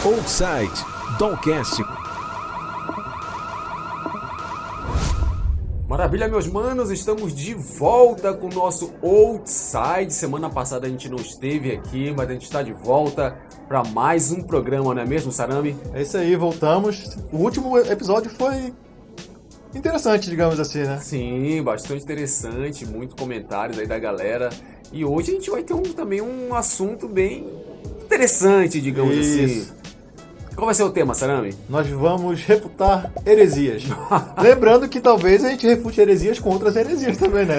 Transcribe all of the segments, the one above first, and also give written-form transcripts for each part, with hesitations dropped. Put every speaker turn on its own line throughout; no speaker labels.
Outside Doncast.
Maravilha, meus manos, estamos de volta com o nosso Outside. Semana passada a gente não esteve aqui, mas a gente está de volta para mais um programa, não é mesmo, Sarami?
É isso aí, voltamos. O último episódio foi interessante, digamos assim, né?
Sim, bastante interessante, muitos comentários aí da galera. E hoje a gente vai ter também um assunto bem interessante, digamos assim. Qual vai ser o tema, Sarami?
Nós vamos refutar heresias. Lembrando que talvez a gente refute heresias com outras heresias também, né?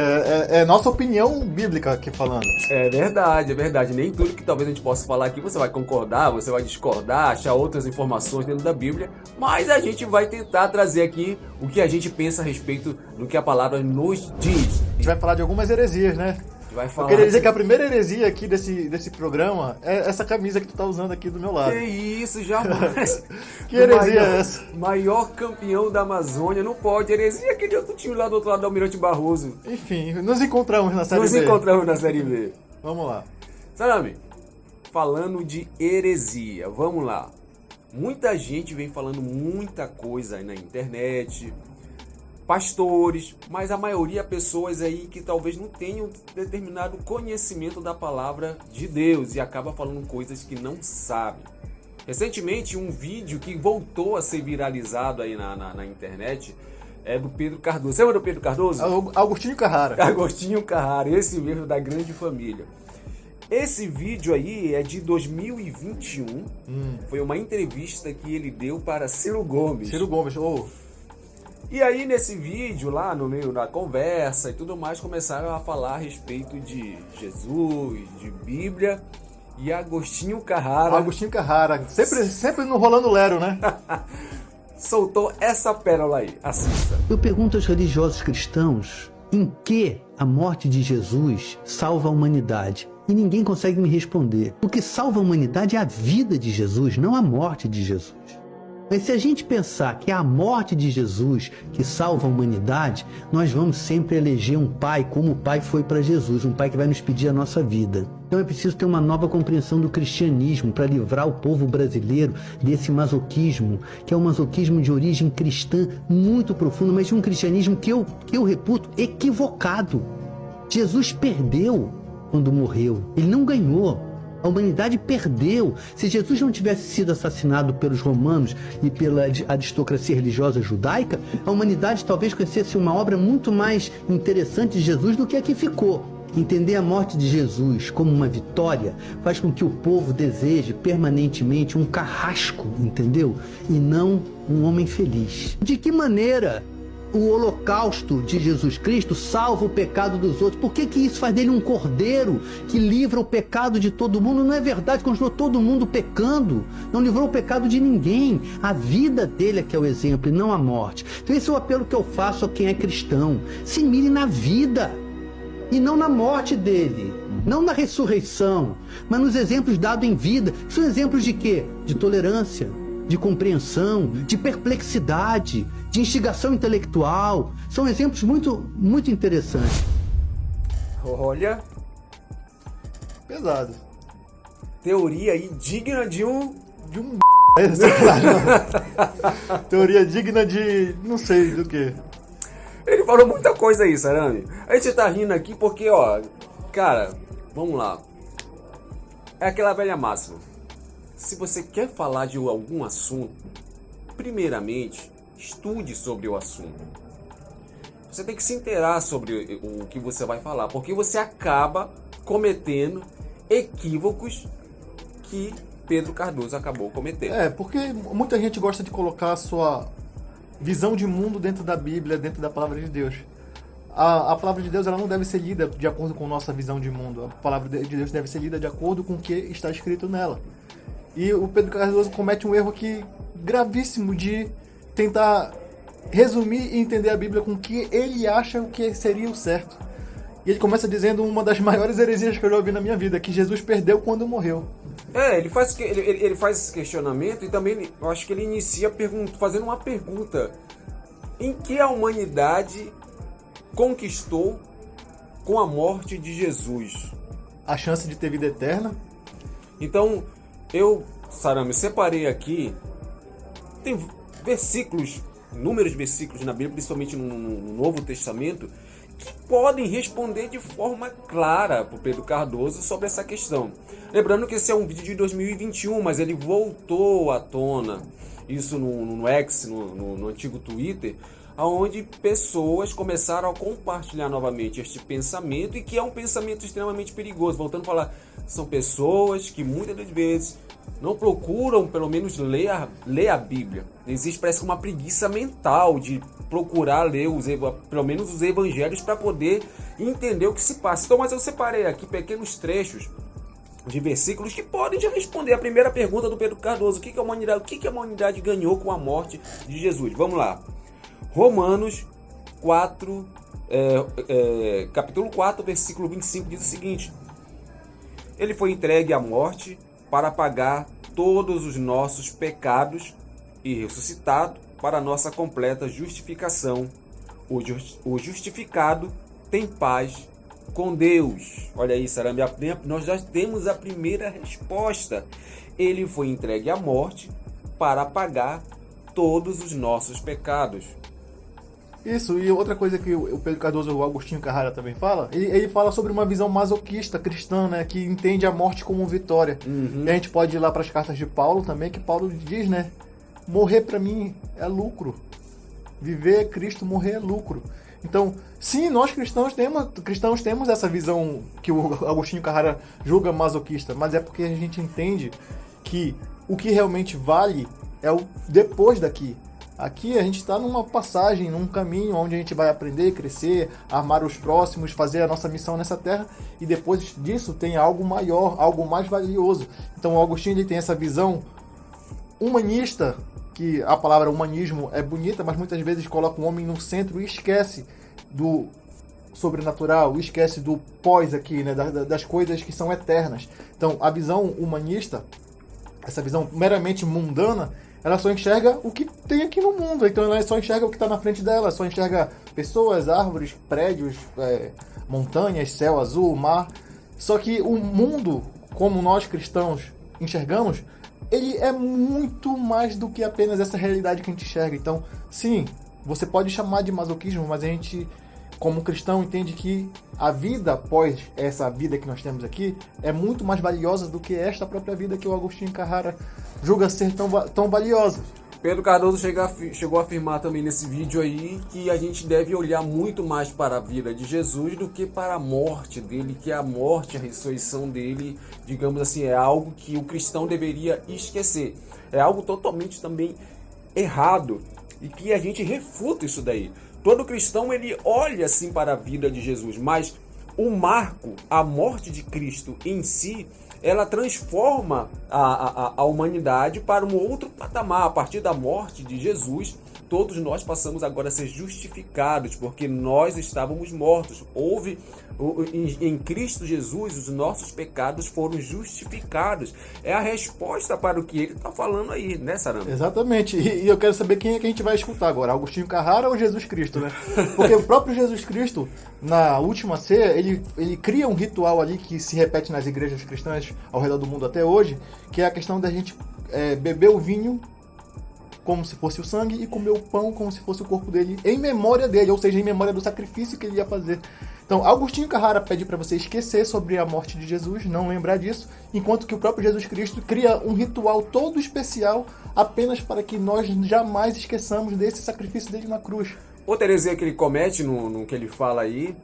É nossa opinião bíblica aqui falando.
É verdade, é verdade. Nem tudo que talvez a gente possa falar aqui você vai concordar, você vai discordar, achar outras informações dentro da Bíblia, mas a gente vai tentar trazer aqui o que a gente pensa a respeito do que a palavra nos diz.
A gente vai falar de algumas heresias, né?
Vai falar.
Eu queria dizer que a primeira heresia aqui desse programa é essa camisa que tu tá usando aqui do meu lado.
Que isso, jamais.
Que heresia é essa?
Maior campeão da Amazônia, não pode. Heresia aquele outro time lá do outro lado do Almirante Barroso.
Enfim, nos encontramos na Série B.
Nos encontramos na Série B.
Vamos lá.
Sarami, falando de heresia, vamos lá. Muita gente vem falando muita coisa aí na internet, pastores, mas a maioria pessoas aí que talvez não tenham determinado conhecimento da palavra de Deus e acaba falando coisas que não sabem. Recentemente, um vídeo que voltou a ser viralizado aí na internet é do Pedro Cardoso. Você lembra do Pedro Cardoso?
Agostinho Carrara.
Agostinho Carrara, esse mesmo da Grande Família. Esse vídeo aí é de 2021. Foi uma entrevista que ele deu para Ciro Gomes.
Ciro Gomes,
E aí nesse vídeo, lá no meio da conversa e tudo mais, começaram a falar a respeito de Jesus, de Bíblia, e Agostinho Carrara...
Agostinho Carrara, sempre no Rolando Lero, né?
soltou essa pérola aí, assista.
Eu pergunto aos religiosos cristãos em que a morte de Jesus salva a humanidade. E ninguém consegue me responder. O que salva a humanidade é a vida de Jesus, não a morte de Jesus. Mas se a gente pensar que é a morte de Jesus que salva a humanidade, nós vamos sempre eleger um pai como o pai foi para Jesus, um pai que vai nos pedir a nossa vida. Então é preciso ter uma nova compreensão do cristianismo para livrar o povo brasileiro desse masoquismo, que é um masoquismo de origem cristã muito profundo, mas de um cristianismo que eu reputo equivocado. Jesus perdeu quando morreu, ele não ganhou. A humanidade perdeu. Se Jesus não tivesse sido assassinado pelos romanos e pela aristocracia religiosa judaica, a humanidade talvez conhecesse uma obra muito mais interessante de Jesus do que a que ficou. Entender a morte de Jesus como uma vitória faz com que o povo deseje permanentemente um carrasco, entendeu? E não um homem feliz. De que maneira o holocausto de Jesus Cristo salva o pecado dos outros? Por que isso faz dele um cordeiro que livra o pecado de todo mundo? Não é verdade, continuou todo mundo pecando, não livrou o pecado de ninguém. A vida dele é que é o exemplo e não a morte. Então esse é o apelo que eu faço a quem é cristão: se mire na vida e não na morte dele, não na ressurreição, mas nos exemplos dados em vida. São exemplos de quê? De tolerância, de compreensão, de perplexidade, de instigação intelectual. São exemplos muito, muito interessantes.
Olha,
Pesado.
teoria aí digna de um...
Teoria digna de... não sei do que.
Ele falou muita coisa aí, Sarami. A gente tá rindo aqui porque, ó, cara, vamos lá. É aquela velha máxima. Se você quer falar de algum assunto, primeiramente, estude sobre o assunto. Você tem que se inteirar sobre o que você vai falar, porque você acaba cometendo equívocos que Pedro Cardoso acabou cometendo.
Porque muita gente gosta de colocar a sua visão de mundo dentro da Bíblia, dentro da Palavra de Deus. A Palavra de Deus ela não deve ser lida de acordo com nossa visão de mundo. A Palavra de Deus deve ser lida de acordo com o que está escrito nela. E o Pedro Cardoso comete um erro aqui gravíssimo de tentar resumir e entender a Bíblia com o que ele acha o que seria o certo. E ele começa dizendo uma das maiores heresias que eu já ouvi na minha vida, que Jesus perdeu quando morreu.
Ele faz esse questionamento e também eu acho que ele inicia fazendo uma pergunta. Em que a humanidade conquistou com a morte de Jesus?
a chance de ter vida eterna.
Então, Sarame, separei aqui, tem versículos, inúmeros versículos na Bíblia, principalmente no Novo Testamento, que podem responder de forma clara para o Pedro Cardoso sobre essa questão. Lembrando que esse é um vídeo de 2021, mas ele voltou à tona, isso no X, no antigo Twitter, onde pessoas começaram a compartilhar novamente este pensamento, e que é um pensamento extremamente perigoso. Voltando a falar, são pessoas que muitas das vezes não procuram, pelo menos, ler a Bíblia. Existe, parece, uma preguiça mental de procurar ler pelo menos os evangelhos para poder entender o que se passa. Então, mas eu separei aqui pequenos trechos de versículos que podem já responder a primeira pergunta do Pedro Cardoso: o que a humanidade ganhou com a morte de Jesus? Vamos lá. Romanos 4, capítulo 4, versículo 25 diz o seguinte: ele foi entregue à morte para pagar todos os nossos pecados e ressuscitado para a nossa completa justificação. O justificado tem paz com Deus. Olha aí, Sarame, nós já temos a primeira resposta. Ele foi entregue à morte para pagar todos os nossos pecados.
Isso, e outra coisa que o Pedro Cardoso, o Agostinho Carrara também fala, ele fala sobre uma visão masoquista cristã, né, que entende a morte como vitória. E a gente pode ir lá para as cartas de Paulo também, que Paulo diz, né, morrer para mim é lucro. Viver é Cristo, morrer é lucro. Então, sim, nós cristãos temos essa visão que o Agostinho Carrara julga masoquista, mas é porque a gente entende que o que realmente vale é o depois daqui. Aqui a gente está numa passagem, num caminho onde a gente vai aprender, crescer, amar os próximos, fazer a nossa missão nessa terra, e depois disso tem algo maior, algo mais valioso. Então o Agostinho, ele tem essa visão humanista, que a palavra humanismo é bonita, mas muitas vezes coloca o homem no centro e esquece do sobrenatural, esquece do pós aqui, né, das coisas que são eternas. Então a visão humanista, essa visão meramente mundana, ela só enxerga o que tem aqui no mundo. Então ela só enxerga o que está na frente dela, só enxerga pessoas, árvores, prédios, montanhas, céu azul, mar. Só que o mundo, como nós cristãos enxergamos, ele é muito mais do que apenas essa realidade que a gente enxerga. Então, sim, você pode chamar de masoquismo, mas a gente, como cristão, entende que a vida após essa vida que nós temos aqui é muito mais valiosa do que esta própria vida que o Agostinho Carrara julga ser tão valiosa.
Pedro Cardoso chegou a afirmar também nesse vídeo aí que a gente deve olhar muito mais para a vida de Jesus do que para a morte dele, que a morte, a ressurreição dele, digamos assim, é algo que o cristão deveria esquecer. É algo totalmente também errado e que a gente refuta isso daí. Todo cristão, ele olha assim para a vida de Jesus, mas o marco, a morte de Cristo em si, ela transforma a humanidade para um outro patamar. A partir da morte de Jesus, todos nós passamos agora a ser justificados, porque nós estávamos mortos. Em Cristo Jesus, os nossos pecados foram justificados. É a resposta para o que ele está falando aí, né, Sarame?
Exatamente. E eu quero saber quem é que a gente vai escutar agora, Agostinho Carrara ou Jesus Cristo, né? Porque o próprio Jesus Cristo, na última ceia, ele cria um ritual ali que se repete nas igrejas cristãs ao redor do mundo até hoje, que é a questão da gente beber o vinho como se fosse o sangue e comer o pão como se fosse o corpo dele, em memória dele, ou seja, em memória do sacrifício que ele ia fazer. Então, Agostinho Carrara pede para você esquecer sobre a morte de Jesus, não lembrar disso, enquanto que o próprio Jesus Cristo cria um ritual todo especial apenas para que nós jamais esqueçamos desse sacrifício dele na cruz.
Outra heresia que ele comete no que ele fala aí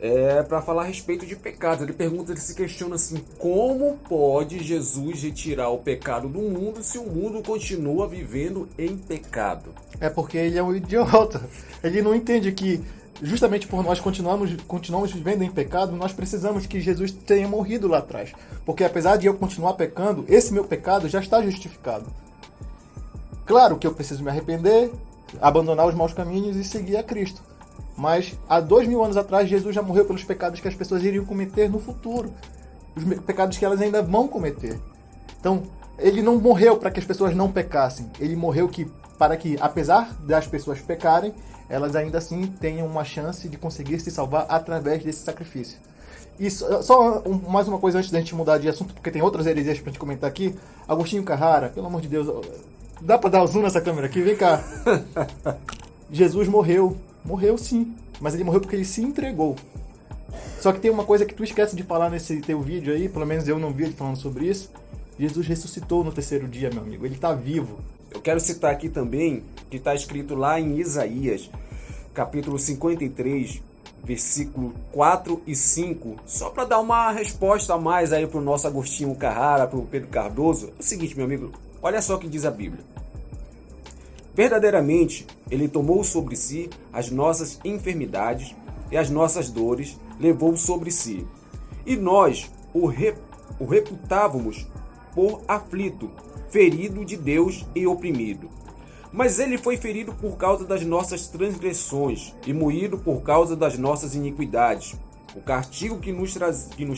é para falar a respeito de pecados. Ele pergunta, ele se questiona assim: como pode Jesus retirar o pecado do mundo se o mundo continua vivendo em pecado?
É porque ele é um idiota. Ele não entende que justamente por nós continuamos vivendo em pecado, nós precisamos que Jesus tenha morrido lá atrás. Porque apesar de eu continuar pecando, esse meu pecado já está justificado. Claro que eu preciso me arrepender, abandonar os maus caminhos e seguir a Cristo. Mas há 2000 anos atrás, Jesus já morreu pelos pecados que as pessoas iriam cometer no futuro. Os pecados que elas ainda vão cometer. Então, ele não morreu para que as pessoas não pecassem. Ele morreu para que, apesar das pessoas pecarem, elas ainda assim tenham uma chance de conseguir se salvar através desse sacrifício. E só mais uma coisa antes da gente mudar de assunto, porque tem outras heresias pra gente comentar aqui. Agostinho Carrara, pelo amor de Deus, dá pra dar zoom nessa câmera aqui? Vem cá. Jesus morreu. Morreu sim, mas ele morreu porque ele se entregou. Só que tem uma coisa que tu esquece de falar nesse teu vídeo aí, pelo menos eu não vi ele falando sobre isso. Jesus ressuscitou no terceiro dia, meu amigo. Ele tá vivo.
Eu quero citar aqui também que está escrito lá em Isaías, capítulo 53, versículo 4 e 5, só para dar uma resposta a mais aí para o nosso Agostinho Carrara, para o Pedro Cardoso. É o seguinte, meu amigo, olha só o que diz a Bíblia. Verdadeiramente, ele tomou sobre si as nossas enfermidades e as nossas dores, levou sobre si. E nós o reputávamos por aflito, ferido de Deus e oprimido. Mas ele foi ferido por causa das nossas transgressões e moído por causa das nossas iniquidades. O castigo que nos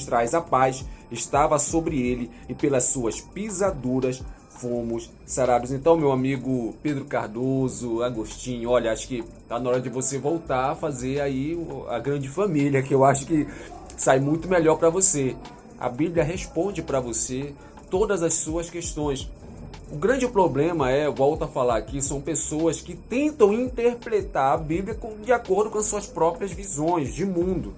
traz a paz estava sobre ele, e pelas suas pisaduras fomos sarados. Então, meu amigo Pedro Cardoso, Agostinho, olha, acho que tá na hora de você voltar a fazer aí a grande família, que eu acho que sai muito melhor para você. A Bíblia responde para você todas as suas questões. O grande problema volto a falar aqui, são pessoas que tentam interpretar a Bíblia de acordo com as suas próprias visões de mundo.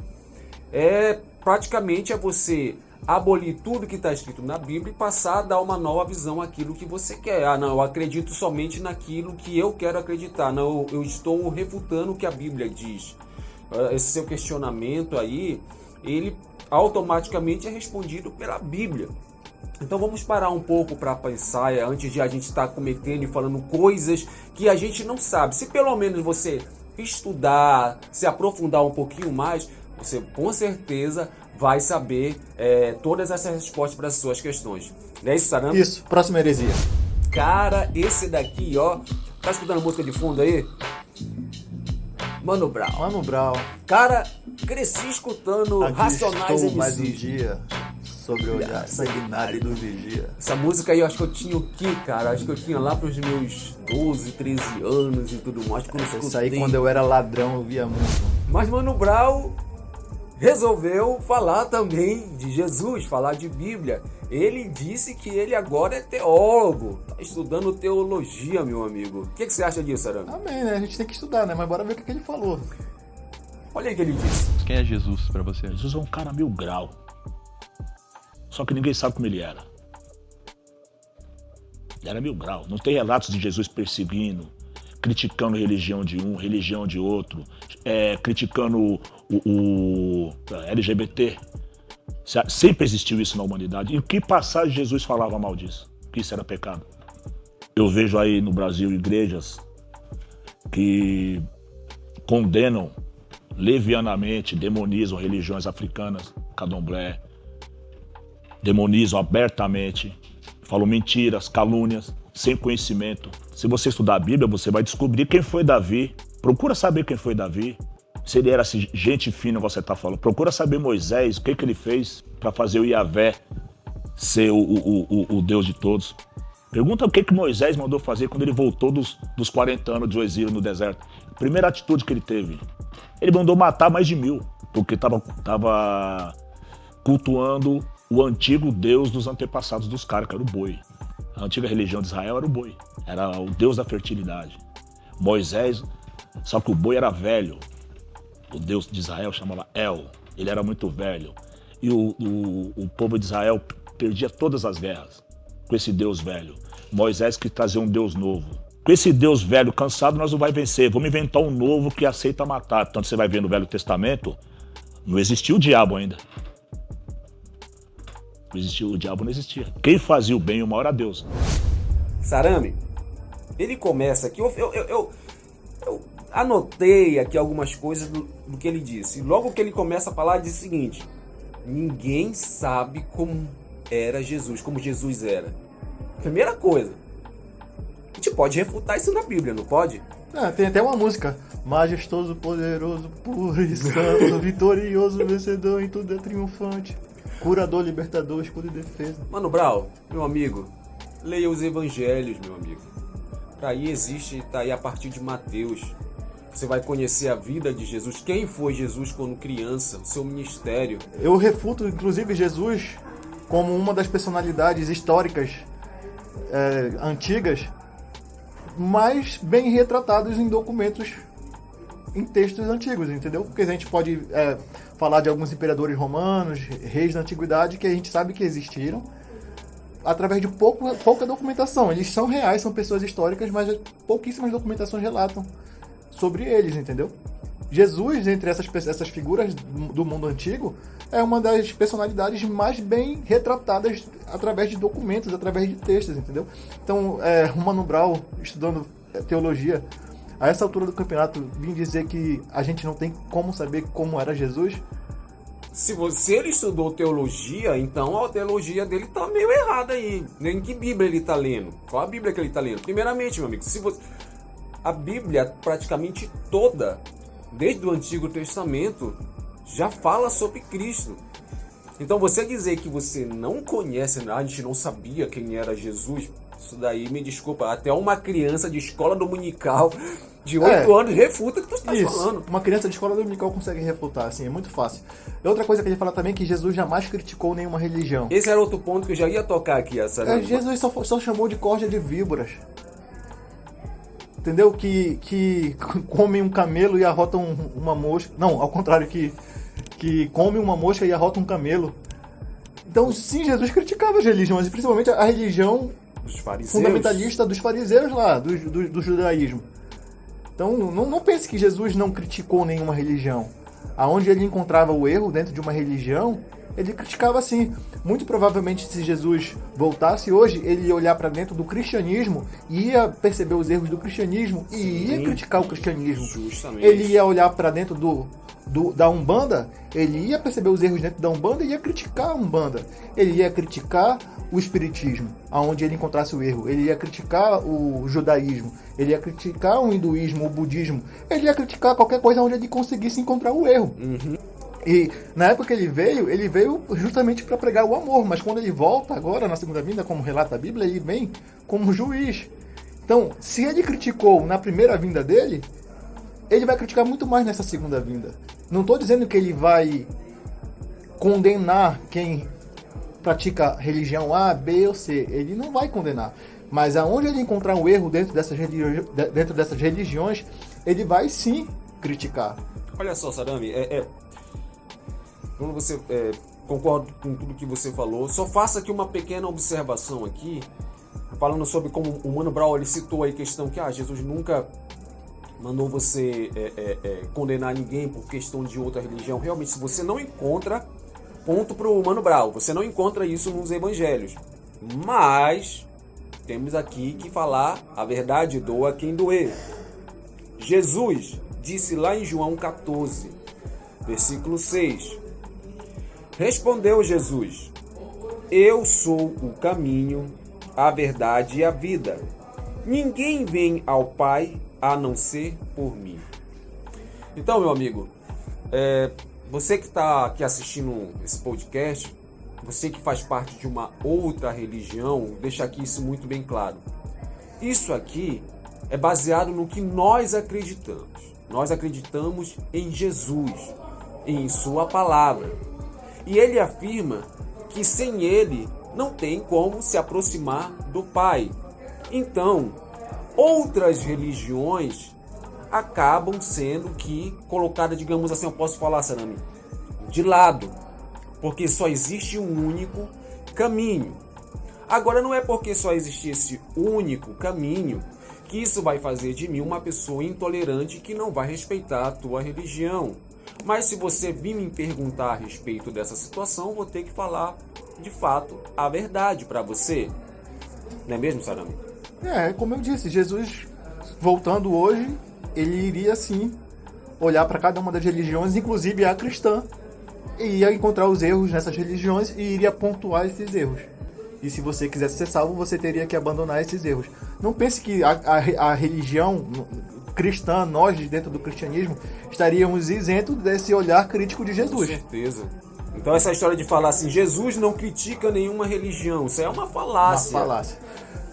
Praticamente você abolir tudo que está escrito na Bíblia e passar a dar uma nova visão àquilo que você quer. Ah, não, eu acredito somente naquilo que eu quero acreditar. Não, eu estou refutando o que a Bíblia diz. Esse seu questionamento aí, ele automaticamente é respondido pela Bíblia. Então vamos parar um pouco para pensar antes de a gente estar cometendo e falando coisas que a gente não sabe. Se pelo menos você estudar, se aprofundar um pouquinho mais, você com certeza vai saber todas essas respostas para as suas questões. Não é isso, Saramba?
Isso, próxima heresia.
Cara, esse daqui, ó, tá escutando a música de fundo aí? Mano Brown.
Mano Brown.
Cara, cresci escutando
Aqui
Racionais
estou mais um
MCs.
dia sobre o olhar sanguinário do vigia.
Essa música aí, eu acho que eu tinha o quê, cara? Acho que eu tinha lá pros meus 12, 13 anos e tudo mais. Quando eu
Isso aí, quando eu era ladrão, eu via muito.
Mas Mano Brown resolveu falar também de Jesus, falar de Bíblia. Ele disse que ele agora é teólogo, tá estudando teologia, meu amigo. O que você acha disso, Arame?
Amém, né? A gente tem que estudar, né? Mas bora ver o que ele falou.
Olha aí o que ele disse.
Quem é Jesus pra você?
Jesus é um cara 1000 grau. Só que ninguém sabe como ele era. Ele era 1000 grau. Não tem relatos de Jesus perseguindo, criticando religião de um, religião de outro, criticando o LGBT. Sempre existiu isso na humanidade. Em que passagem Jesus falava mal disso? Que isso era pecado? Eu vejo aí no Brasil igrejas que condenam levianamente, demonizam religiões africanas, candomblé, demonizam abertamente, falam mentiras, calúnias, sem conhecimento. Se você estudar a Bíblia, você vai descobrir quem foi Davi. Procura saber quem foi Davi. Se ele era assim, gente fina, você está falando. Procura saber Moisés, o que ele fez para fazer o Yahvé ser o Deus de todos. Pergunta o que Moisés mandou fazer quando ele voltou dos 40 anos de exílio no deserto. Primeira atitude que ele teve. Ele mandou matar mais de 1000, porque estava cultuando o antigo Deus dos antepassados dos caras, que era o boi. A antiga religião de Israel era o boi. Era o Deus da fertilidade. Moisés, só que o boi era velho. O Deus de Israel chamava El. Ele era muito velho. E o povo de Israel perdia todas as guerras com esse Deus velho. Moisés que trazia um Deus novo. Com esse Deus velho cansado, nós não vai vencer. Vamos inventar um novo que aceita matar. Tanto você vai ver no Velho Testamento, não existia o diabo ainda. O diabo não existia. Quem fazia o bem, o mal era Deus.
Sarame, ele começa aqui, eu anotei aqui algumas coisas do que ele disse. Logo que ele começa a falar, ele diz o seguinte: ninguém sabe como era Jesus, como Jesus era. Primeira coisa, a gente pode refutar isso na Bíblia, não pode?
Tem até uma música. Majestoso, poderoso, puro e santo, vitorioso, vencedor, em tudo é triunfante. Curador, libertador, escudo e defesa.
Mano Brown, meu amigo, leia os evangelhos, meu amigo. Tá aí, tá aí a partir de Mateus. Você vai conhecer a vida de Jesus. Quem foi Jesus quando criança? O seu ministério.
Eu refuto, inclusive, Jesus como uma das personalidades históricas antigas, mais bem retratados em documentos, em textos antigos, entendeu? Porque a gente pode falar de alguns imperadores romanos, reis da antiguidade, que a gente sabe que existiram, através de pouca documentação. Eles são reais, são pessoas históricas, mas pouquíssimas documentações relatam sobre eles, entendeu? Jesus, entre essas figuras do mundo antigo, é uma das personalidades mais bem retratadas através de documentos, através de textos, entendeu? Então, o Mano Brown, estudando teologia, a essa altura do campeonato, vim dizer que a gente não tem como saber como era Jesus.
Se ele estudou teologia, então a teologia dele tá meio errada aí. Em que Bíblia ele tá lendo? Qual a Bíblia que ele tá lendo? Primeiramente, meu amigo, a Bíblia praticamente toda, desde o Antigo Testamento, já fala sobre Cristo. Então você dizer que você não conhece, a gente não sabia quem era Jesus, isso daí, me desculpa, até uma criança de escola dominical de 8 anos refuta o que tu está falando.
Uma criança de escola dominical consegue refutar, assim, é muito fácil. Outra coisa que ele fala também é que Jesus jamais criticou nenhuma religião.
Esse era outro ponto que eu já ia tocar aqui.
Jesus só chamou de corja de víboras. Entendeu? Que comem um camelo e arrotam uma mosca. Não, ao contrário, que come uma mosca e arrota um camelo. Então, sim, Jesus criticava as religiões, e principalmente a religião fundamentalista dos fariseus lá, do judaísmo. Então, não pense que Jesus não criticou nenhuma religião. Aonde ele encontrava o erro dentro de uma religião, ele criticava sim. Muito provavelmente, se Jesus voltasse hoje, ele ia olhar para dentro do cristianismo, ia perceber os erros do cristianismo e ia criticar o cristianismo.
Justamente.
Ele ia olhar para dentro da Umbanda, ele ia perceber os erros dentro da Umbanda e ia criticar a Umbanda. Ele ia criticar o espiritismo, aonde ele encontrasse o erro. Ele ia criticar o judaísmo, ele ia criticar o hinduísmo, o budismo. Ele ia criticar qualquer coisa onde ele conseguisse encontrar o erro. E na época que ele veio justamente para pregar o amor, mas quando ele volta agora na segunda vinda, como relata a Bíblia, ele vem como juiz. Então, se ele criticou na primeira vinda dele, ele vai criticar muito mais nessa segunda vinda. Não estou dizendo que ele vai condenar quem pratica religião A, B ou C. Ele não vai condenar. Mas aonde ele encontrar um erro dentro dessas religiões, ele vai sim criticar.
Olha só, Sarami, quando você concordo com tudo que você falou, só faça aqui uma pequena observação aqui, falando sobre como o Mano Brown ele citou aí a questão que Jesus nunca mandou você condenar ninguém por questão de outra religião. Realmente, se você não encontra, ponto pro Mano Brown, você não encontra isso nos evangelhos. Mas temos aqui que falar a verdade, doa quem doer. Jesus disse lá em João 14, versículo 6. Respondeu Jesus: Eu sou o caminho, a verdade e a vida. Ninguém vem ao Pai a não ser por mim. Então, meu amigo, você que está aqui assistindo esse podcast, você que faz parte de uma outra religião, deixa aqui isso muito bem claro. Isso aqui é baseado no que nós acreditamos. Nós acreditamos em Jesus, em sua palavra. E ele afirma que sem ele não tem como se aproximar do Pai. Então, outras religiões acabam sendo colocadas, digamos assim, eu posso falar, Sarami, de lado. Porque só existe um único caminho. Agora, não é porque só existe esse único caminho que isso vai fazer de mim uma pessoa intolerante que não vai respeitar a tua religião. Mas se você vir me perguntar a respeito dessa situação, vou ter que falar, de fato, a verdade para você. Não é mesmo, Sarami?
Como eu disse, Jesus, voltando hoje, ele iria sim olhar para cada uma das religiões, inclusive a cristã, e ia encontrar os erros nessas religiões e iria pontuar esses erros. E se você quisesse ser salvo, você teria que abandonar esses erros. Não pense que a religião cristã, nós dentro do cristianismo, estaríamos isentos desse olhar crítico de Jesus.
Com certeza. Então essa história de falar assim, Jesus não critica nenhuma religião, isso é uma falácia.
Uma falácia.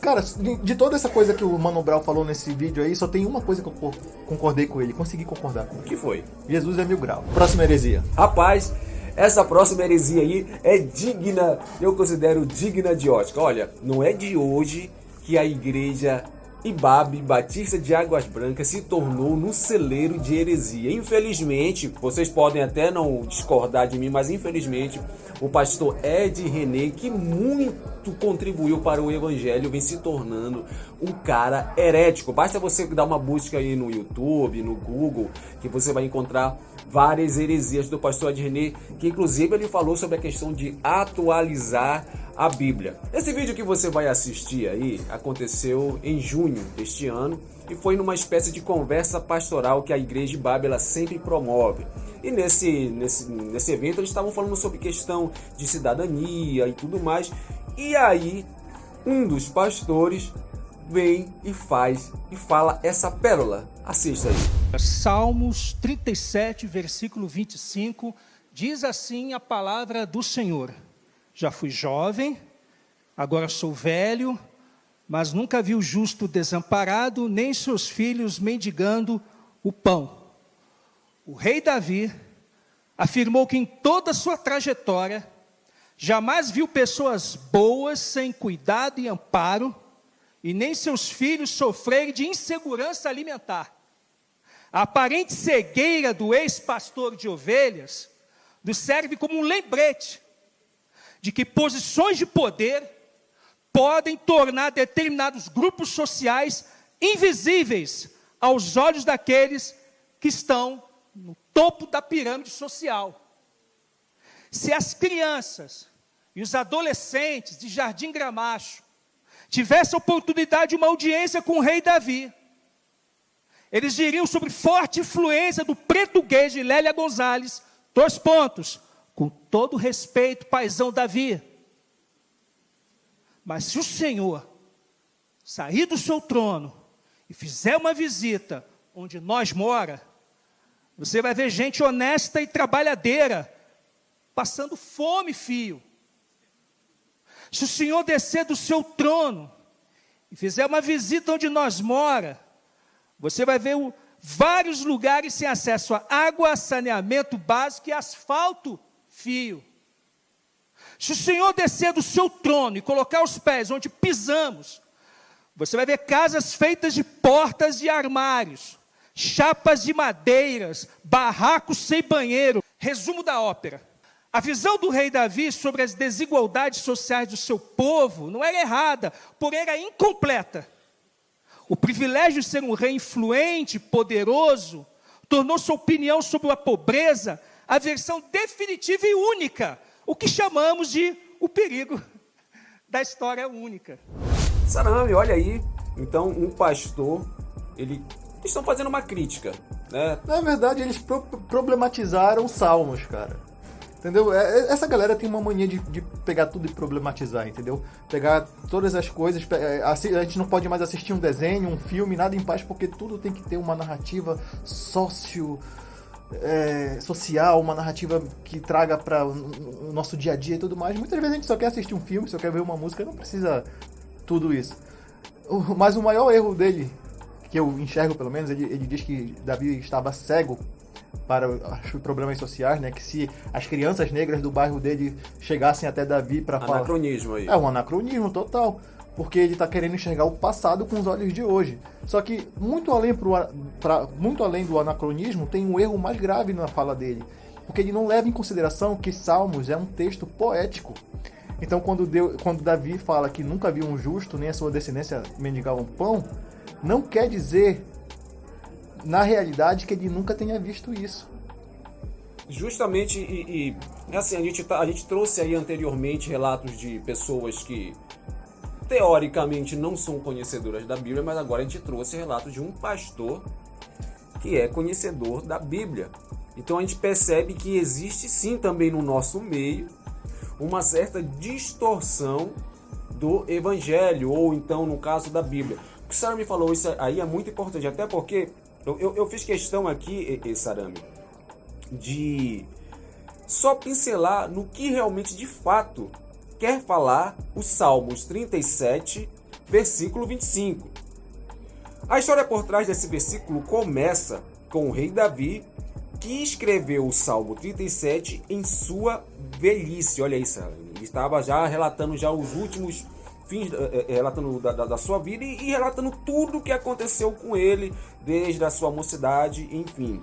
Cara, de toda essa coisa que o Mano Brown falou nesse vídeo aí, só tem uma coisa que eu concordei com ele, consegui concordar com
O
ele.
que foi?
Jesus é 1000 graus. Próxima heresia.
Rapaz, essa próxima heresia aí é digna, eu considero digna de ótica. Olha, não é de hoje que a igreja Ibabe Batista de Águas Brancas se tornou no celeiro de heresia. Infelizmente, vocês podem até não discordar de mim, mas infelizmente o pastor Ed René, que muito contribuiu para o evangelho, vem se tornando um cara herético. Basta você dar uma busca aí no YouTube, no Google, que você vai encontrar várias heresias do pastor Ed René, que inclusive ele falou sobre a questão de atualizar a Bíblia. Esse vídeo que você vai assistir aí aconteceu em junho deste ano e foi numa espécie de conversa pastoral que a igreja Ibabe ela sempre promove. E nesse evento eles estavam falando sobre questão de cidadania e tudo mais. E aí um dos pastores vem e fala essa pérola. Assista aí.
Salmos 37, versículo 25, diz assim a palavra do Senhor: já fui jovem, agora sou velho, mas nunca vi o justo desamparado, nem seus filhos mendigando o pão. O rei Davi afirmou que em toda a sua trajetória, jamais viu pessoas boas sem cuidado e amparo, e nem seus filhos sofrerem de insegurança alimentar. A aparente cegueira do ex-pastor de ovelhas nos serve como um lembrete de que posições de poder podem tornar determinados grupos sociais invisíveis aos olhos daqueles que estão no topo da pirâmide social. Se as crianças e os adolescentes de Jardim Gramacho tivessem a oportunidade de uma audiência com o rei Davi, eles diriam sobre forte influência do português de Lélia Gonzalez, 2 pontos, com todo respeito, paizão Davi. Mas se o Senhor sair do seu trono e fizer uma visita onde nós mora, você vai ver gente honesta e trabalhadeira, passando fome, fio. Se o Senhor descer do seu trono e fizer uma visita onde nós mora, você vai ver vários lugares sem acesso a água, saneamento básico e asfalto, fio. Se o Senhor descer do seu trono e colocar os pés onde pisamos, você vai ver casas feitas de portas e armários, chapas de madeiras, barracos sem banheiro. Resumo da ópera: a visão do rei Davi sobre as desigualdades sociais do seu povo não era errada, porém era incompleta. O privilégio de ser um rei influente, poderoso, tornou sua opinião sobre a pobreza a versão definitiva e única, o que chamamos de o perigo da história única.
Sarame, olha aí, então um pastor, eles estão fazendo uma crítica, né?
Na verdade, eles problematizaram os salmos, cara. Entendeu? Essa galera tem uma mania de pegar tudo e problematizar, entendeu? Pegar todas as coisas, a gente não pode mais assistir um desenho, um filme, nada em paz, porque tudo tem que ter uma narrativa social, uma narrativa que traga para o nosso dia a dia e tudo mais. Muitas vezes a gente só quer assistir um filme, só quer ver uma música, não precisa tudo isso. Mas o maior erro dele, que eu enxergo pelo menos, ele diz que Davi estava cego para os problemas sociais, né? Que se as crianças negras do bairro dele chegassem até Davi para falar...
Anacronismo aí.
É um anacronismo total, porque ele está querendo enxergar o passado com os olhos de hoje. Só que muito além do anacronismo, tem um erro mais grave na fala dele, porque ele não leva em consideração que Salmos é um texto poético. Então quando Davi fala que nunca viu um justo, nem a sua descendência mendigar um pão, não quer dizer na realidade que ele nunca tenha visto isso.
Justamente, assim, a gente trouxe aí anteriormente relatos de pessoas que teoricamente não são conhecedoras da Bíblia, mas agora a gente trouxe relatos de um pastor que é conhecedor da Bíblia. Então a gente percebe que existe sim também no nosso meio uma certa distorção do Evangelho, ou então no caso da Bíblia. O que o Sarame falou, isso aí é muito importante, até porque eu fiz questão aqui, Sarame, de só pincelar no que realmente de fato quer falar os Salmos 37, versículo 25. A história por trás desse versículo começa com o rei Davi, que escreveu o Salmo 37 em sua velhice. Olha isso, ele estava já relatando já os últimos fins, relatando da sua vida e relatando tudo o que aconteceu com ele desde a sua mocidade, enfim.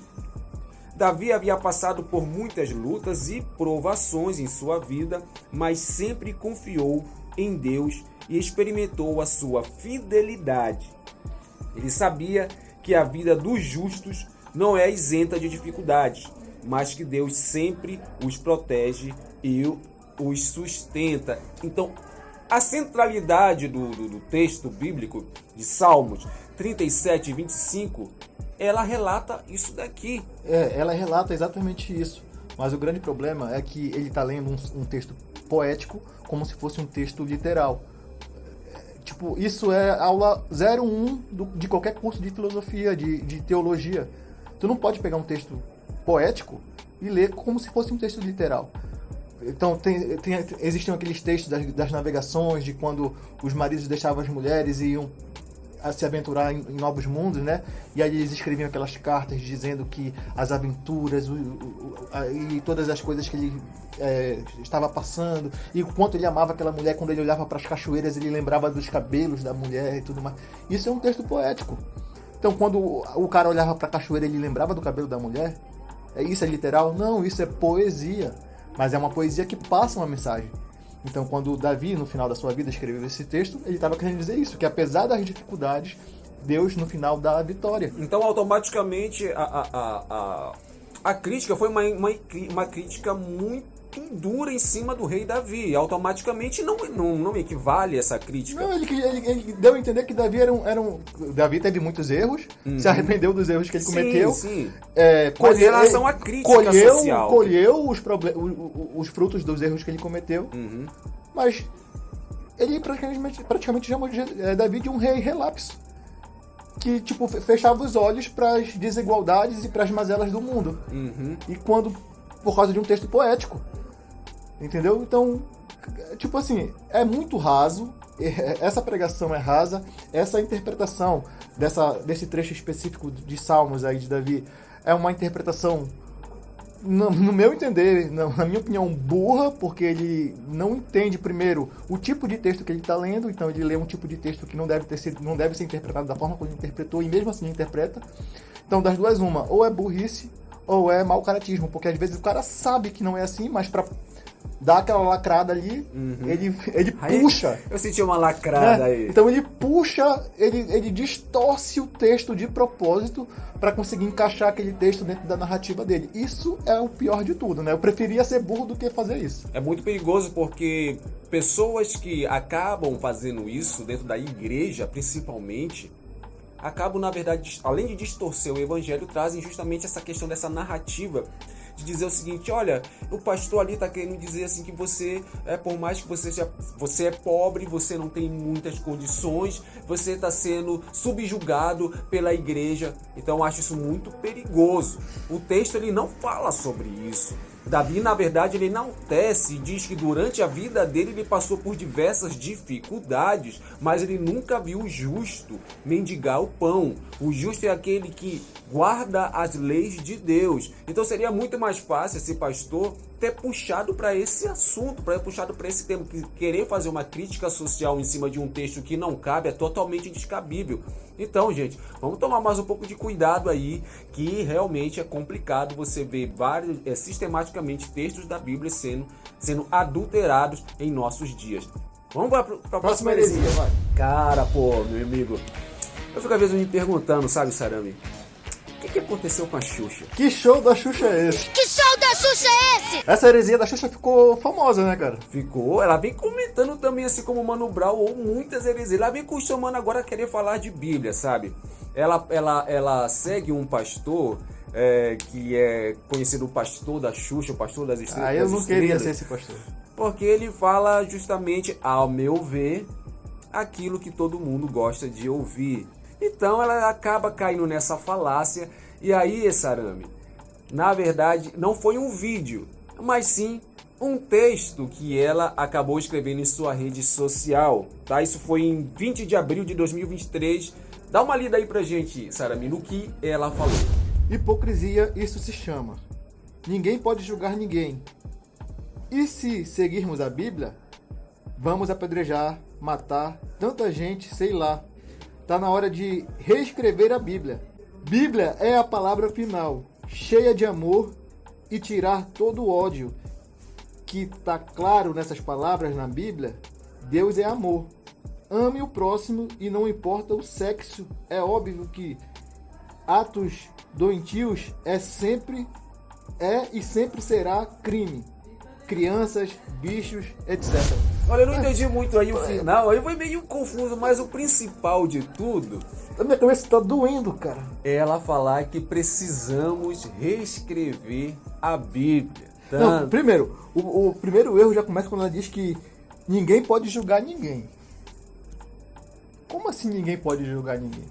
Davi havia passado por muitas lutas e provações em sua vida, mas sempre confiou em Deus e experimentou a sua fidelidade. Ele sabia que a vida dos justos não é isenta de dificuldades, mas que Deus sempre os protege e os sustenta. Então, a centralidade do texto bíblico de Salmos 37 e 25, ela relata isso daqui.
Ela relata exatamente isso. Mas o grande problema é que ele está lendo um texto poético como se fosse um texto literal. Tipo, isso é aula 01 de qualquer curso de filosofia, de teologia. Tu não pode pegar um texto poético e ler como se fosse um texto literal. Então, existiam aqueles textos das navegações, de quando os maridos deixavam as mulheres e iam a se aventurar em novos mundos, né? E aí eles escreviam aquelas cartas dizendo que as aventuras e todas as coisas que ele estava passando, e o quanto ele amava aquela mulher. Quando ele olhava para as cachoeiras, ele lembrava dos cabelos da mulher e tudo mais. Isso é um texto poético. Então, quando o cara olhava para a cachoeira, ele lembrava do cabelo da mulher. Isso é literal? Não, isso é poesia. Mas é uma poesia que passa uma mensagem. Então, quando Davi, no final da sua vida, escreveu esse texto, ele estava querendo dizer isso, que apesar das dificuldades, Deus, no final, dá a vitória.
Então, automaticamente, a crítica foi uma crítica muito dura em cima do rei Davi. Automaticamente não equivale essa crítica.
Não, ele deu a entender que Davi Davi teve muitos erros, se arrependeu dos erros que ele cometeu.
Sim. Mas em relação à crítica social.
Colheu os frutos dos erros que ele cometeu, mas ele praticamente chamou Davi de um rei relapso, que tipo, fechava os olhos para as desigualdades e para as mazelas do mundo. E por causa de um texto poético. Entendeu? Então, tipo assim, é muito raso, essa pregação é rasa, essa interpretação desse trecho específico de Salmos aí de Davi é uma interpretação, no meu entender, na minha opinião, burra, porque ele não entende, primeiro, o tipo de texto que ele está lendo. Então ele lê um tipo de texto que não deve ser interpretado da forma como ele interpretou, e mesmo assim interpreta. Então, das duas, uma, ou é burrice, ou é mau caratismo, porque às vezes o cara sabe que não é assim, mas para dar aquela lacrada ali, ele puxa.
Eu senti uma lacrada aí.
Então ele puxa, ele distorce o texto de propósito para conseguir encaixar aquele texto dentro da narrativa dele. Isso é o pior de tudo, né? Eu preferia ser burro do que fazer isso.
É muito perigoso porque pessoas que acabam fazendo isso dentro da igreja, principalmente, acabam, na verdade, além de distorcer o evangelho, trazem justamente essa questão dessa narrativa de dizer o seguinte: olha, o pastor ali está querendo dizer assim que você, por mais que você é pobre, você não tem muitas condições, você está sendo subjugado pela igreja. Então eu acho isso muito perigoso. O texto ele não fala sobre isso. Davi, na verdade, ele enaltece e diz que durante a vida dele ele passou por diversas dificuldades, mas ele nunca viu o justo mendigar o pão. O justo é aquele que guarda as leis de Deus. Então seria muito mais fácil esse pastor ter puxado para esse assunto, para ter puxado para esse tema, que querer fazer uma crítica social em cima de um texto que não cabe é totalmente descabível. Então, gente, vamos tomar mais um pouco de cuidado aí, que realmente é complicado você ver sistematicamente textos da Bíblia sendo adulterados em nossos dias. Vamos para a próxima heresia.
Vai.
Cara, pô, meu amigo, eu fico às vezes me perguntando, sabe, Sarami, o que aconteceu com a Xuxa?
Que show da Xuxa é esse?
Que show da Xuxa é esse?
Essa heresia da Xuxa ficou famosa, né, cara?
Ficou, ela vem comentando também, assim como o Mano Brown, ou muitas heresias. Ela vem costumando agora querer falar de Bíblia, sabe? Ela segue um pastor que é conhecido o pastor da Xuxa, o pastor das estrelas.
Eu não queria ser esse pastor.
Porque ele fala justamente, ao meu ver, aquilo que todo mundo gosta de ouvir. Então ela acaba caindo nessa falácia. E aí, Sarami, na verdade, não foi um vídeo, mas sim um texto que ela acabou escrevendo em sua rede social, tá? Isso foi em 20 de abril de 2023. Dá uma lida aí pra gente, Saramino, o que ela falou.
Hipocrisia, isso se chama. Ninguém pode julgar ninguém. E se seguirmos a Bíblia, vamos apedrejar, matar tanta gente, sei lá. Tá na hora de reescrever a Bíblia. Bíblia é a palavra final, cheia de amor e tirar todo o ódio. Que tá claro nessas palavras na Bíblia, Deus é amor. Ame o próximo e não importa o sexo. É óbvio que atos doentios é e sempre será crime. Crianças, bichos, etc.
Olha, eu não entendi muito aí o final, aí foi meio confuso, mas o principal de tudo
A minha cabeça tá doendo, cara.
é ela falar que precisamos reescrever a Bíblia.
Não, primeiro, o primeiro erro já começa quando ela diz que ninguém pode julgar ninguém. Como assim ninguém pode julgar ninguém?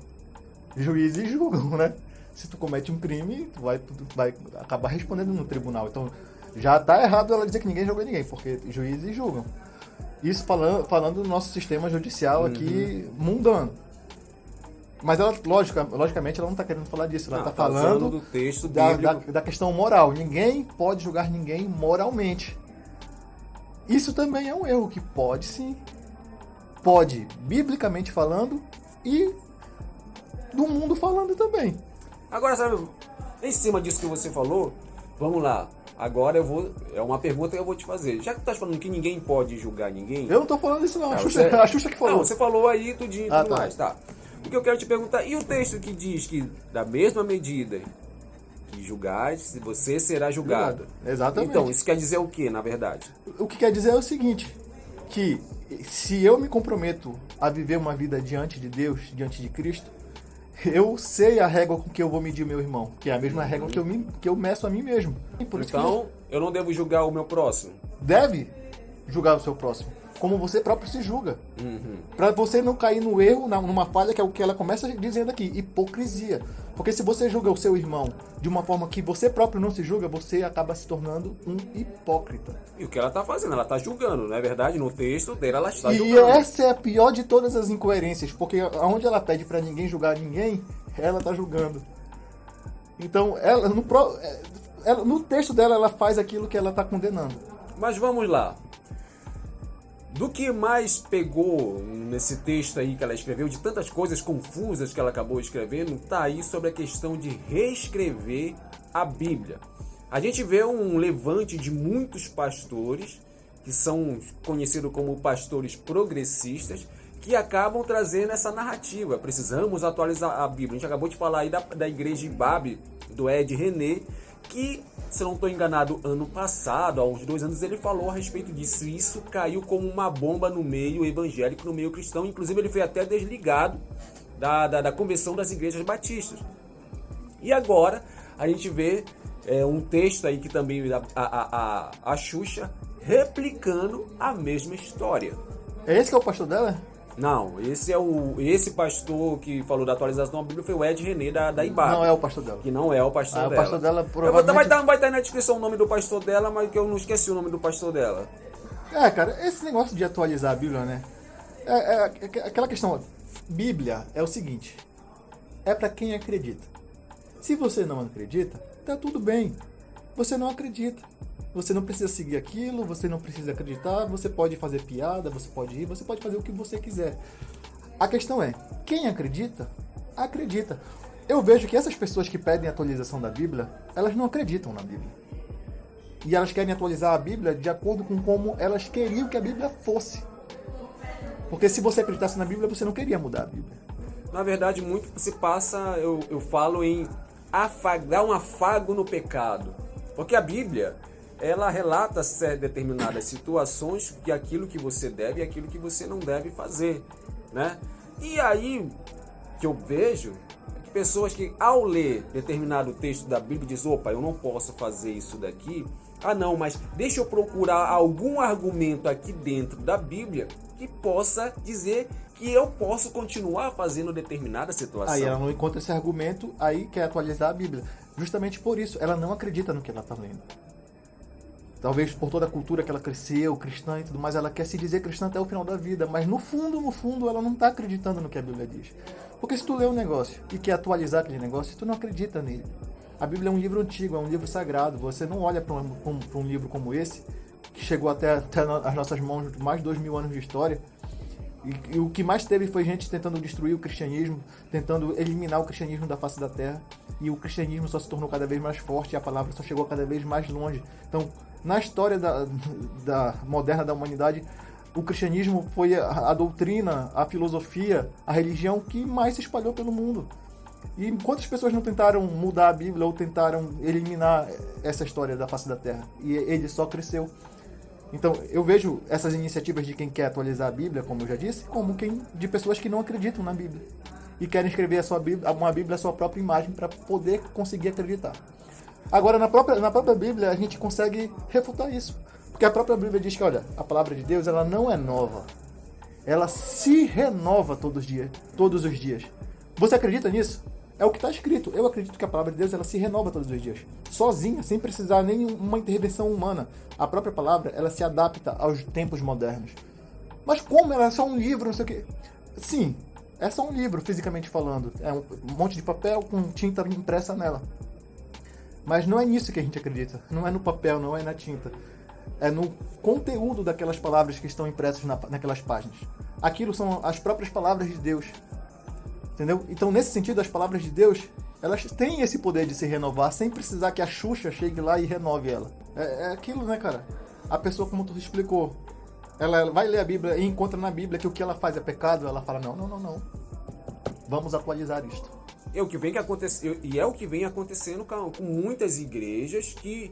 Juízes julgam, né? Se tu comete um crime, tu vai acabar respondendo no tribunal. Então, já tá errado ela dizer que ninguém julga ninguém, porque juízes julgam. Isso falando do nosso sistema judicial aqui mundano. Mas ela, logicamente, ela não tá querendo falar disso. Ela tá falando
do texto
da questão moral. Ninguém pode julgar ninguém moralmente. Isso também é um erro que pode sim. Pode, biblicamente falando, e do mundo falando também.
Agora, sabe, em cima disso que você falou, vamos lá. Agora é uma pergunta que eu vou te fazer. Já que tu tá falando que ninguém pode julgar ninguém...
Eu não tô falando isso não, a
você...
Xuxa que falou.
Não, você falou aí tudinho e tudo
tá.
mais, tá. O que eu quero te perguntar, e o texto que diz que da mesma medida que julgares, você será julgado?
Exatamente.
Então, isso quer dizer o que, na verdade?
O que quer dizer é o seguinte, que se eu me comprometo a viver uma vida diante de Deus, diante de Cristo, eu sei a régua com que eu vou medir o meu irmão, que é a mesma régua que eu meço a mim mesmo. Por isso
então, eu não devo julgar o meu próximo?
Deve julgar o seu próximo, como você próprio se julga. Pra você não cair no erro, numa falha, que é o que ela começa dizendo aqui, hipocrisia. Porque se você julga o seu irmão de uma forma que você próprio não se julga, você acaba se tornando um hipócrita.
E o que ela tá fazendo? Ela tá julgando, não é verdade? No texto dela, ela está
E
julgando.
essa é a pior de todas as incoerências, porque onde ela pede pra ninguém julgar ninguém, ela tá julgando. Então, no texto dela, ela faz aquilo que ela tá condenando.
Mas vamos lá. Do que mais pegou nesse texto aí que ela escreveu, de tantas coisas confusas que ela acabou escrevendo, tá aí sobre a questão de reescrever a Bíblia. A gente vê um levante de muitos pastores, que são conhecidos como pastores progressistas, que acabam trazendo essa narrativa. Precisamos atualizar a Bíblia. A gente acabou de falar aí da igreja Ibabe, do Ed René, que, se eu não estou enganado, ano passado, há uns 2 anos, ele falou a respeito disso. E isso caiu como uma bomba no meio evangélico, no meio cristão. Inclusive, ele foi até desligado da convenção das igrejas batistas. E agora, a gente vê um texto aí que também a Xuxa replicando a mesma história.
É esse que é o pastor dela?
Não, esse pastor que falou da atualização da Bíblia foi o Ed René da Ibabe.
Não é o pastor dela.
Que não é o pastor dela.
O pastor dela provavelmente...
Vai estar aí na descrição o nome do pastor dela, mas que eu não esqueci o nome do pastor dela.
Cara, esse negócio de atualizar a Bíblia, né? É aquela questão. Bíblia é o seguinte: é pra quem acredita. Se você não acredita, tá tudo bem. Você não acredita. Você não precisa seguir aquilo, você não precisa acreditar, você pode fazer piada, você pode rir, você pode fazer o que você quiser. A questão é, quem acredita, acredita. Eu vejo que essas pessoas que pedem atualização da Bíblia, elas não acreditam na Bíblia. E elas querem atualizar a Bíblia de acordo com como elas queriam que a Bíblia fosse. Porque se você acreditasse na Bíblia, você não queria mudar a Bíblia.
Na verdade, muito se passa, eu falo em dar um afago no pecado. Porque a Bíblia, ela relata determinadas situações, que aquilo que você deve e aquilo que você não deve fazer, né? E aí, que eu vejo, é que pessoas que ao ler determinado texto da Bíblia dizem, opa, eu não posso fazer isso daqui, não, mas deixa eu procurar algum argumento aqui dentro da Bíblia que possa dizer que eu posso continuar fazendo determinada situação.
Aí ela não encontra esse argumento, aí quer atualizar a Bíblia. Justamente por isso, ela não acredita no que ela está lendo. talvez por toda a cultura que ela cresceu, cristã e tudo mais, ela quer se dizer cristã até o final da vida, mas no fundo, ela não está acreditando no que a Bíblia diz. Porque se tu lê um negócio e quer atualizar aquele negócio, tu não acredita nele. A Bíblia é um livro antigo, é um livro sagrado. Você não olha para um livro como esse, que chegou até as nossas mãos mais de 2.000 anos de história, e o que mais teve foi gente tentando destruir o cristianismo, tentando eliminar o cristianismo da face da terra, e o cristianismo só se tornou cada vez mais forte e a palavra só chegou cada vez mais longe. Então, na história da moderna da humanidade, o cristianismo foi a doutrina, a filosofia, a religião que mais se espalhou pelo mundo. E quantas pessoas não tentaram mudar a Bíblia ou tentaram eliminar essa história da face da terra? E ele só cresceu. Então, eu vejo essas iniciativas de quem quer atualizar a Bíblia, como eu já disse, como de pessoas que não acreditam na Bíblia e querem escrever uma Bíblia à sua própria imagem para poder conseguir acreditar. Agora, na própria Bíblia, a gente consegue refutar isso. Porque a própria Bíblia diz que, olha, a palavra de Deus, ela não é nova. Ela se renova todos os dias. Você acredita nisso? É o que está escrito. Eu acredito que a palavra de Deus, ela se renova todos os dias. Sozinha, sem precisar nenhuma intervenção humana. A própria palavra, ela se adapta aos tempos modernos. Mas como? Ela é só um livro, não sei o quê. Sim, é só um livro, fisicamente falando. É um monte de papel com tinta impressa nela. Mas não é nisso que a gente acredita. Não é no papel, não é na tinta. É no conteúdo daquelas palavras que estão impressas naquelas páginas. Aquilo são as próprias palavras de Deus. Entendeu? Então, nesse sentido, as palavras de Deus, elas têm esse poder de se renovar sem precisar que a Xuxa chegue lá e renove ela. É aquilo, né, cara? A pessoa, como tu explicou, ela vai ler a Bíblia e encontra na Bíblia que o que ela faz é pecado, ela fala, não. Vamos atualizar isto.
É o que vem acontecendo com muitas igrejas que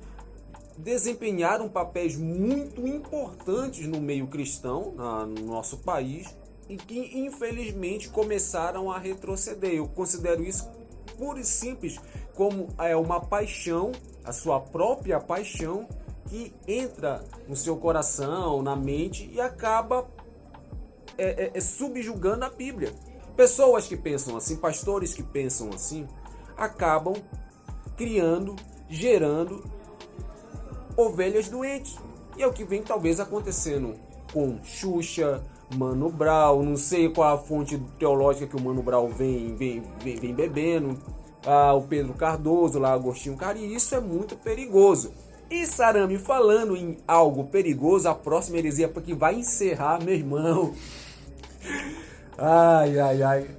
desempenharam papéis muito importantes no meio cristão, no nosso país, e que infelizmente começaram a retroceder. Eu considero isso pura e simples como uma paixão, a sua própria paixão, que entra no seu coração, na mente e acaba subjugando a Bíblia. Pessoas que pensam assim, pastores que pensam assim, acabam gerando ovelhas doentes. E é o que vem talvez acontecendo com Xuxa, Mano Brown, não sei qual a fonte teológica que o Mano Brown vem bebendo, o Pedro Cardoso, lá Agostinho Carlos, e isso é muito perigoso. E Sarami, falando em algo perigoso, a próxima heresia que vai encerrar, meu irmão. Ai.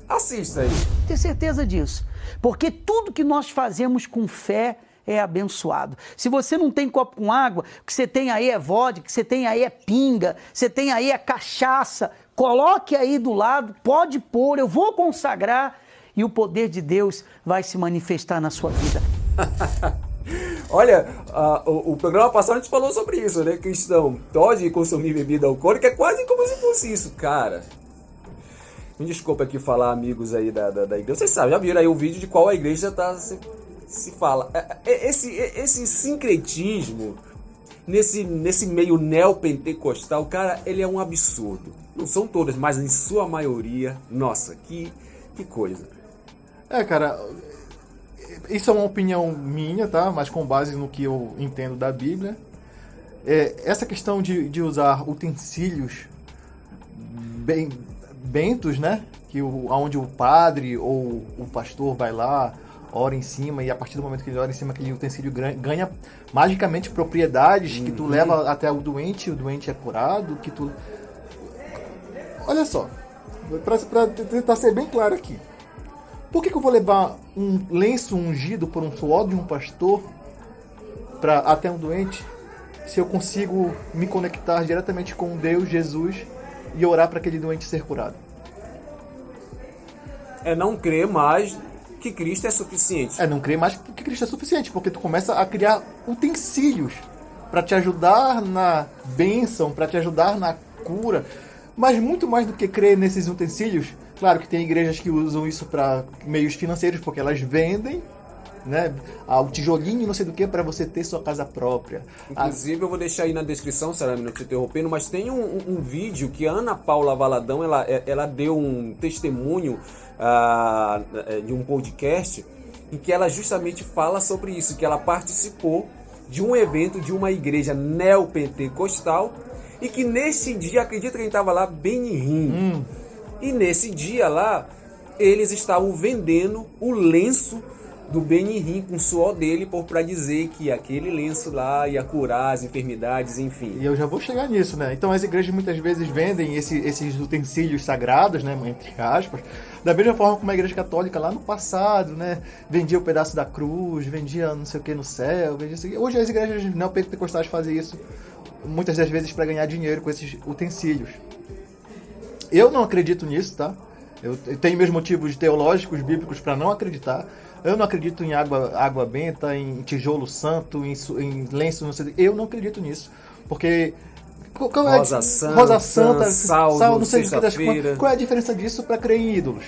Assista aí.
Ter certeza disso. Porque tudo que nós fazemos com fé é abençoado. Se você não tem copo com água, o que você tem aí é vodka, o que você tem aí é pinga, você tem aí é cachaça. Coloque aí do lado, pode pôr, eu vou consagrar e o poder de Deus vai se manifestar na sua vida.
Olha, o programa passado a gente falou sobre isso, né? Cristão pode consumir bebida alcoólica, é quase como se fosse isso, cara. Me desculpa aqui falar, amigos aí da igreja. Vocês sabem, já viram aí o vídeo de qual a igreja se fala. Esse sincretismo nesse meio neopentecostal, cara, ele é um absurdo. Não são todas, mas em sua maioria, nossa, que coisa.
Cara, isso é uma opinião minha, tá? Mas com base no que eu entendo da Bíblia. Essa questão de usar utensílios bentos, né? Onde o padre ou o pastor vai lá, ora em cima, e a partir do momento que ele ora em cima, aquele utensílio ganha magicamente propriedades que tu leva até o doente é curado, que tu... Olha só, pra tentar ser bem claro aqui. Por que eu vou levar um lenço ungido por um suor de um pastor até um doente, se eu consigo me conectar diretamente com Deus, Jesus, e orar para aquele doente ser curado?
É não crer mais que Cristo é suficiente.
Não crer mais que Cristo é suficiente, porque tu começa a criar utensílios para te ajudar na bênção, para te ajudar na cura. Mas muito mais do que crer nesses utensílios, claro que tem igrejas que usam isso para meios financeiros, porque elas vendem, né, o tijolinho não sei do que para você ter sua casa própria.
Inclusive eu vou deixar aí na descrição, Sarami, não te interrompendo, mas tem um vídeo que a Ana Paula Valadão, ela deu um testemunho de um podcast em que ela justamente fala sobre isso, que ela participou de um evento de uma igreja neopentecostal e que nesse dia, acredita que a gente estava lá, Benihim. E nesse dia lá, eles estavam vendendo o lenço do Benihim com o suor dele para dizer que aquele lenço lá ia curar as enfermidades, enfim.
E eu já vou chegar nisso, né? Então as igrejas muitas vezes vendem esses utensílios sagrados, né, entre aspas, da mesma forma como a igreja católica lá no passado, né, vendia o pedaço da cruz, vendia não sei o que no céu, vendia isso aqui. Hoje as igrejas neopentecostais fazem isso muitas das vezes para ganhar dinheiro com esses utensílios. Eu não acredito nisso, tá? Eu tenho meus motivos teológicos, bíblicos para não acreditar. Eu não acredito em água benta, em tijolo santo, em lenço, não sei. Eu não acredito nisso. Porque.
Rosa Santa, sal
não sei o que das quantas. Qual é a diferença disso para crer em ídolos?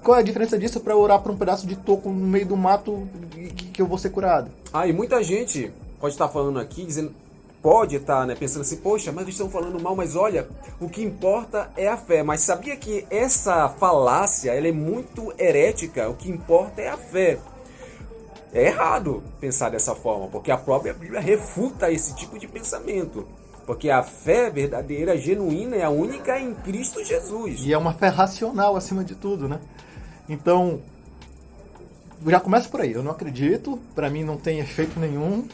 Qual é a diferença disso para orar por um pedaço de toco no meio do mato que eu vou ser curado?
E muita gente pode estar falando aqui, dizendo. Pode estar, né, pensando assim, poxa, mas eles estão falando mal, mas olha, o que importa é a fé. Mas sabia que essa falácia, ela é muito herética, o que importa é a fé. É errado pensar dessa forma, porque a própria Bíblia refuta esse tipo de pensamento. Porque a fé verdadeira, genuína, é a única em Cristo Jesus.
E é uma fé racional acima de tudo, né? Então, já começa por aí. Eu não acredito, para mim não tem efeito nenhum.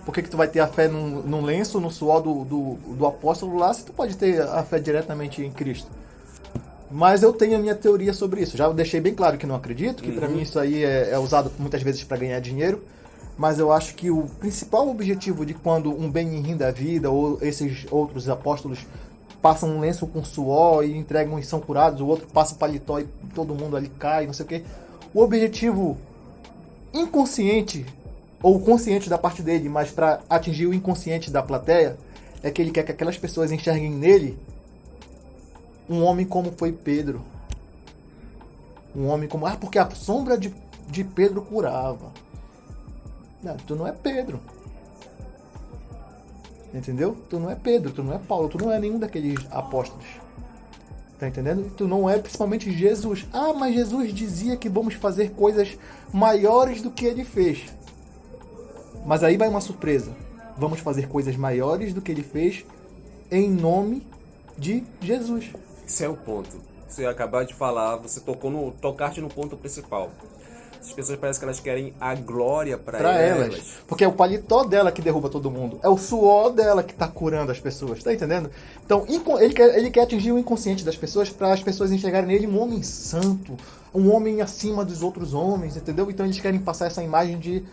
Por que tu vai ter a fé num lenço, no suor do apóstolo lá, se tu pode ter a fé diretamente em Cristo? Mas eu tenho a minha teoria sobre isso. Já deixei bem claro que não acredito, que para mim isso aí é usado muitas vezes para ganhar dinheiro. Mas eu acho que o principal objetivo de quando um Benihim da vida ou esses outros apóstolos passam um lenço com suor e entregam e são curados, o outro passa o paletó e todo mundo ali cai, não sei o quê. O objetivo inconsciente ou consciente da parte dele, mas para atingir o inconsciente da plateia, é que ele quer que aquelas pessoas enxerguem nele um homem como foi Pedro. Um homem como... porque a sombra de Pedro curava. Não, tu não é Pedro. Entendeu? Tu não é Pedro, tu não é Paulo, tu não é nenhum daqueles apóstolos. Tá entendendo? Tu não é principalmente Jesus. Mas Jesus dizia que vamos fazer coisas maiores do que ele fez. Mas aí vai uma surpresa. Vamos fazer coisas maiores do que ele fez em nome de Jesus.
Esse é o ponto. Você acabou de falar, você tocaste no ponto principal. As pessoas parecem que elas querem a glória para elas.
Porque é o paletó dela que derruba todo mundo. É o suor dela que está curando as pessoas. Tá entendendo? Então, ele quer atingir o inconsciente das pessoas para as pessoas enxergarem nele um homem santo. Um homem acima dos outros homens, entendeu? Então eles querem passar essa imagem de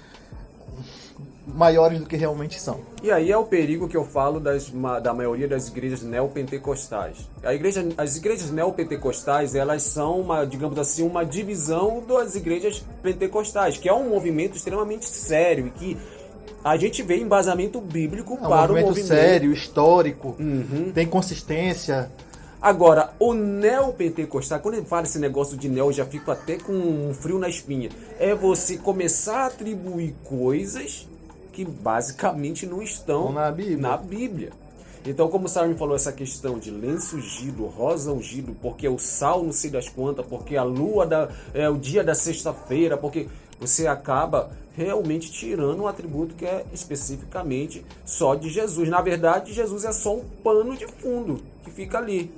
maiores do que realmente são.
E aí é o perigo que eu falo da maioria das igrejas neopentecostais. As igrejas neopentecostais, elas são digamos assim, uma divisão das igrejas pentecostais, que é um movimento extremamente sério e que a gente vê embasamento bíblico para o movimento
sério, histórico, tem consistência.
Agora, o neopentecostal, quando ele fala esse negócio de neo, eu já fico até com um frio na espinha. É você começar a atribuir coisas que basicamente não estão na Bíblia. Então, como o Sarah me falou, essa questão de lenço ungido, rosa ungido, porque o sal não sei das quantas, porque a lua é o dia da sexta-feira, porque você acaba realmente tirando um atributo que é especificamente só de Jesus. Na verdade, Jesus é só um pano de fundo que fica ali.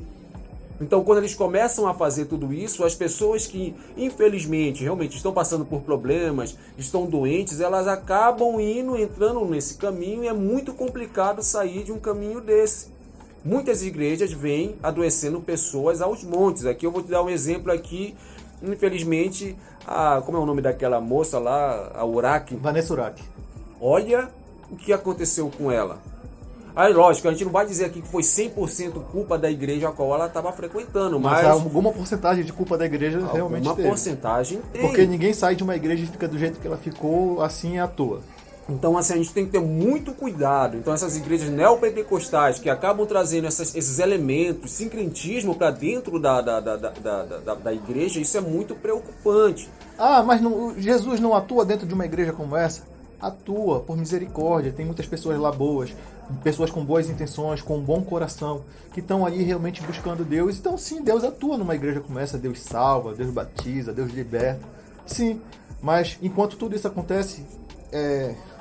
Então, quando eles começam a fazer tudo isso, as pessoas que, infelizmente, realmente estão passando por problemas, estão doentes, elas acabam entrando nesse caminho e é muito complicado sair de um caminho desse. Muitas igrejas vêm adoecendo pessoas aos montes. Aqui eu vou te dar um exemplo aqui, infelizmente, como é o nome daquela moça lá, a Urach?
Vanessa Urach.
Olha o que aconteceu com ela. Aí, lógico, a gente não vai dizer aqui que foi 100% culpa da igreja a qual ela estava frequentando, mas
alguma porcentagem de culpa da igreja realmente teve.
Alguma porcentagem tem.
Porque ninguém sai de uma igreja e fica do jeito que ela ficou assim à toa.
Então, assim, a gente tem que ter muito cuidado. Então, essas igrejas neopentecostais que acabam trazendo esses elementos, sincretismo para dentro da igreja, isso é muito preocupante.
Mas Jesus não atua dentro de uma igreja como essa? Atua, por misericórdia. Tem muitas pessoas lá boas, pessoas com boas intenções, com um bom coração, que estão ali realmente buscando Deus. Então, sim, Deus atua numa igreja como essa. Deus salva, Deus batiza, Deus liberta. Sim, mas enquanto tudo isso acontece,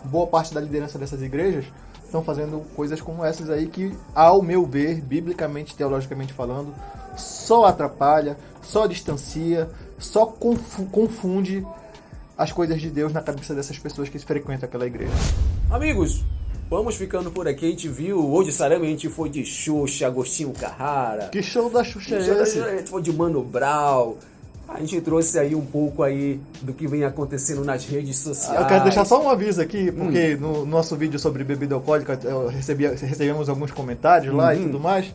boa parte da liderança dessas igrejas estão fazendo coisas como essas aí que, ao meu ver, biblicamente, teologicamente falando, só atrapalha, só distancia, só confunde as coisas de Deus na cabeça dessas pessoas que frequentam aquela igreja.
Amigos, vamos ficando por aqui. A gente viu, hoje Sarama, a gente foi de Xuxa, Agostinho Carrara.
Que show da Xuxa é esse?
A gente foi de Mano Brown. A gente trouxe aí um pouco aí do que vem acontecendo nas redes sociais.
Eu quero deixar só um aviso aqui, porque no nosso vídeo sobre bebida alcoólica recebemos alguns comentários lá e tudo mais.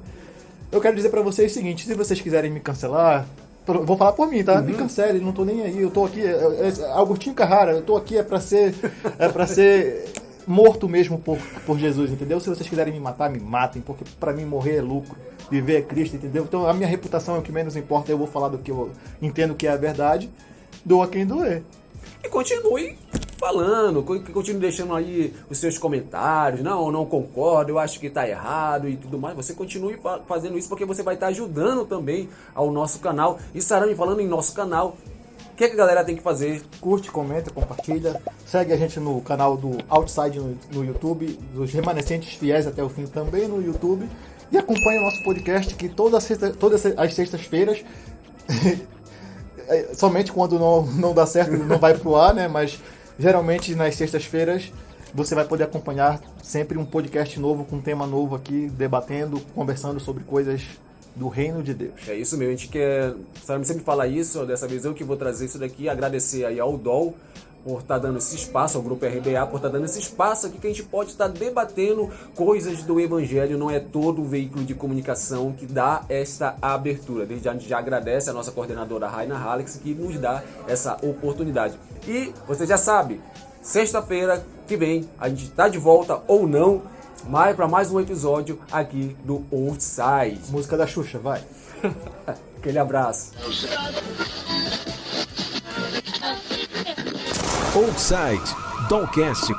Eu quero dizer pra vocês o seguinte: se vocês quiserem me cancelar, vou falar por mim, tá? Me cancele, não tô nem aí. Eu tô aqui, Agostinho Carrara, eu tô aqui é pra ser morto mesmo por Jesus, entendeu? Se vocês quiserem me matar, me matem, porque pra mim morrer é lucro, viver é Cristo, entendeu? Então a minha reputação é o que menos importa, eu vou falar do que eu entendo que é a verdade, doa quem doer.
E continue falando, continue deixando aí os seus comentários. Não concordo, eu acho que tá errado e tudo mais. Você continue fazendo isso porque você vai estar ajudando também ao nosso canal. E Sarame, falando em nosso canal, o que a galera tem que fazer?
Curte, comenta, compartilha. Segue a gente no canal do Outside no YouTube, dos remanescentes fiéis até o fim também no YouTube. E acompanhe o nosso podcast que todas as sextas-feiras, somente quando não dá certo não vai pro ar, né? Mas geralmente nas sextas-feiras você vai poder acompanhar sempre um podcast novo, com um tema novo aqui, debatendo, conversando sobre coisas do reino de Deus.
É isso mesmo, a gente quer, sabe, sempre falar isso, dessa vez eu que vou trazer isso daqui, agradecer aí ao DOL por estar dando esse espaço, ao Grupo RBA por estar dando esse espaço aqui que a gente pode estar debatendo coisas do Evangelho. Não é todo o veículo de comunicação que dá esta abertura. Desde já a gente já agradece a nossa coordenadora Raina Alex que nos dá essa oportunidade. E você já sabe, sexta-feira que vem a gente está de volta ou não, mas para mais um episódio aqui do Outside.
Música da Xuxa, vai.
Aquele abraço.
Outside, Domcast